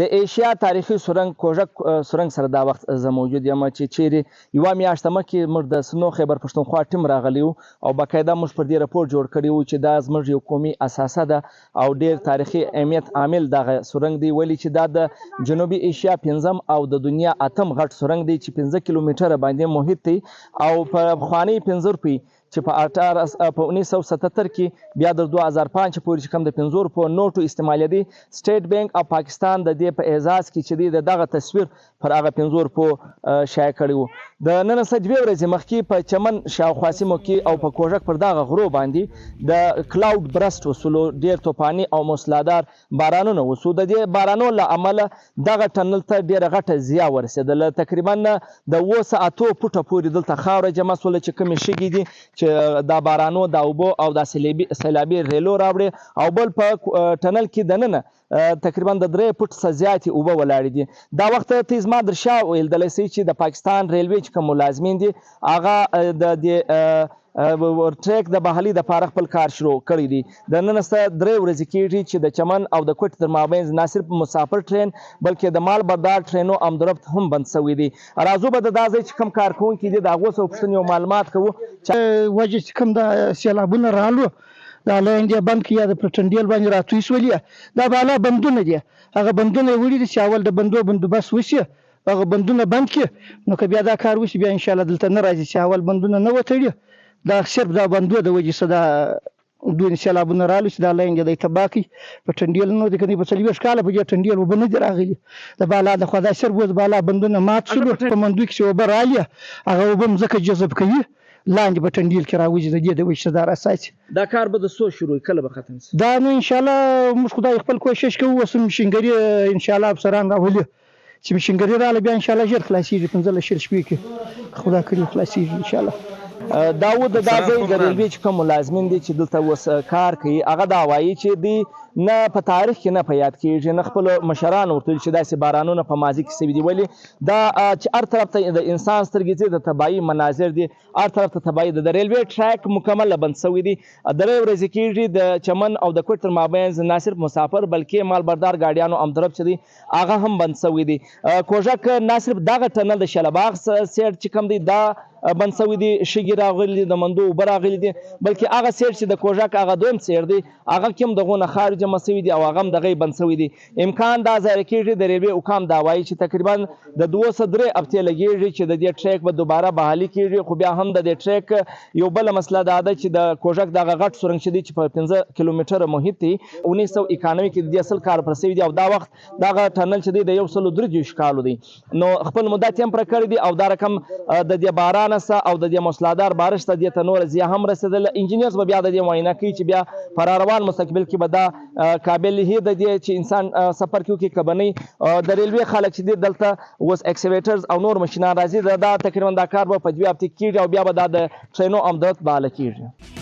د ایشیا تاریخي سرنګ کوژک سرنګ سره دا وخت زه موجود یم چې چیرې یوه میاشت مخکې موږ د سنو خیبر پښتونخوا ټیم راغلی وو او باقاعده موږ پر دې راپور جوړ کړی وو چې دا زموږ یو قومي اساسه ده او ډېر تاریخي اهمیت عامل دغه سرنګ دی ولې چې دا د جنوبي ایشیا پنځم او د دنیا اتم غټ سرنګ دی چې 15 کیلومتره باندې محیط دی او په پخواني 15 روپۍ چې په 1977 کې بیا د 2005 پورې چې کوم د 15 روپو نوټو استعمالېدی سټیټ بانک او پاکستان د دې په اعزاز کې چې دی دغه تصویر پر هغه 15 روپو شایع کړی وو د نن څخه 2 ورځې مخکې په چمن شاوخوا سیمو کې او په کوژک پر دغه غرو باندې د کلاود برست وسولو ډېر توپاني او موسلادار بارانونه وسو د دې بارانونو له امله دغه ټنل ته ډېره غټه زیان ورسېدله تقریبا د 7 ساعتو پټه پورې دلته خاوره جمع سوله چې کومې شګې دي چې دا بارانو دا اوبو او دا سیلابي ریلو راوړي او بل په ټنل کې دننه تقریبا د 3 فوټ څخه زیاتې اوبه ولاړې دي دا وخت ته زما در شا ویلدلی سي چې د پاکستان ریلوې چې کوم ملازمین دي هغه د ټریک د بحالي دپاره خپل کار شروع کړی دی د نن څخه 3 ورځې کېږي چې د چمن او د کوټ تر مابین نه صرف مسافر ټرین بلکې د مال بردار ټرینو امدرفت هم بند شوی دی راځو به د دا ځای چې کوم کارکوونکي دي د هغو څخه پوښتنې او معلومات کوو وجه چې کوم د سیلابونه رالو د لاینډیا بند کې یا د پرټنډیل باندې راتوی سولې دا بالا بندونه دي هغه بندونه یې وړي دي چې اول د بندو بندوبست وشي هغه بندونه بند کړي نو که بیا دا کار وشي بیا انشاءالله دلته نه راځي چې اول بندونه نه وتړي دا صرف دا بندو د وجې څه دا دوی سیلابونه رالو چې دا لاینډیا دی تباه کړي په ټنډیل نو د کني په 40 کاله په دې ټنډیل اوبه نه دي راغلي د بالا د خدای صرف اوس بالا بندونه مات شول په منځ کې چې اوبه رالي هغه اوبه مځکه جذب کوي لاندې په ټنډیل کې راوځي د دې د وجې څه دا اساسي دا کار به د څو شروع کله به ختم شي دا نو انشاءالله موږ خدای خپل کوشش کوو اوس مشینګري انشاءالله افسران راولي چې مشینګري رااله بیا انشاءالله ژر خلاصېږي 15 شل شپې کې خدا کړي خلاصېږي انشاءالله داود دا ځای د ریلوې چې کوم ملازمین دي چې دلته اوس کار کوي هغه دا وایي چې دی نه په تاریخ کې نه په یاد کېږي نه خپلو مشرانو ورته ویل چې داسې بارانونه په ماضي کې سوي دي ولې دا چې هر طرف ته د انسان سترګې ځي د تباهي مناظر دي هر طرف ته تباهي د ریلوې ټریک مکمل بند شوی دي 3 ورځې کېږي د چمن او د کوټ تر مابین نه صرف مسافر بلکې مالبردار ګاډیانو امدرب چې دي هغه هم بند شوی دي کوژک نه صرف دغه ټنل د شلباغ سیټ چې کوم دی دا بند شوی دي شګې راغلي دي د مندو اوبه راغلي دي بلکې هغه سیټ چې د کوژک هغه دویم سیټ دی هغه کوم دغه نه خارج جمع شوي دي او هغه هم دغه بند شوي دي امکان دا ظاهر کېږي د ریلوې حکام دا وایي چې تقریبا د 203 هفتې لګېږي چې د دې ټریک به دوباره بحالي کېږي خو بیا هم د دې ټریک یو بله مسله دا ده چې د کوژک دغه غټ سرنګ چې دی چې په 15 کیلومتره محیط دی 1991 کې د دې اصل کار پر شوي دي او دا وخت دغه ټنل چې دی د 133 کالو دی نو خپل مدت یې هم پوره کړی دي او دا رقم د دې باران او د دې موسلادار بارش ته دې ته نور زیان هم رسېدل انجینرز به بیا د دې معاینه کوي چې بیا پر روان مستقبل کې به دا قابل هي د دې چې انسان سفر کوي که به نه د ریلوې خلک چې دي دلته اوس اکسیویټرز او نور ماشینان راځي دا تقریبا دا کار به په 2 هفتې کېږي او بیا به دا د ټرینو امداد بحاله کېږي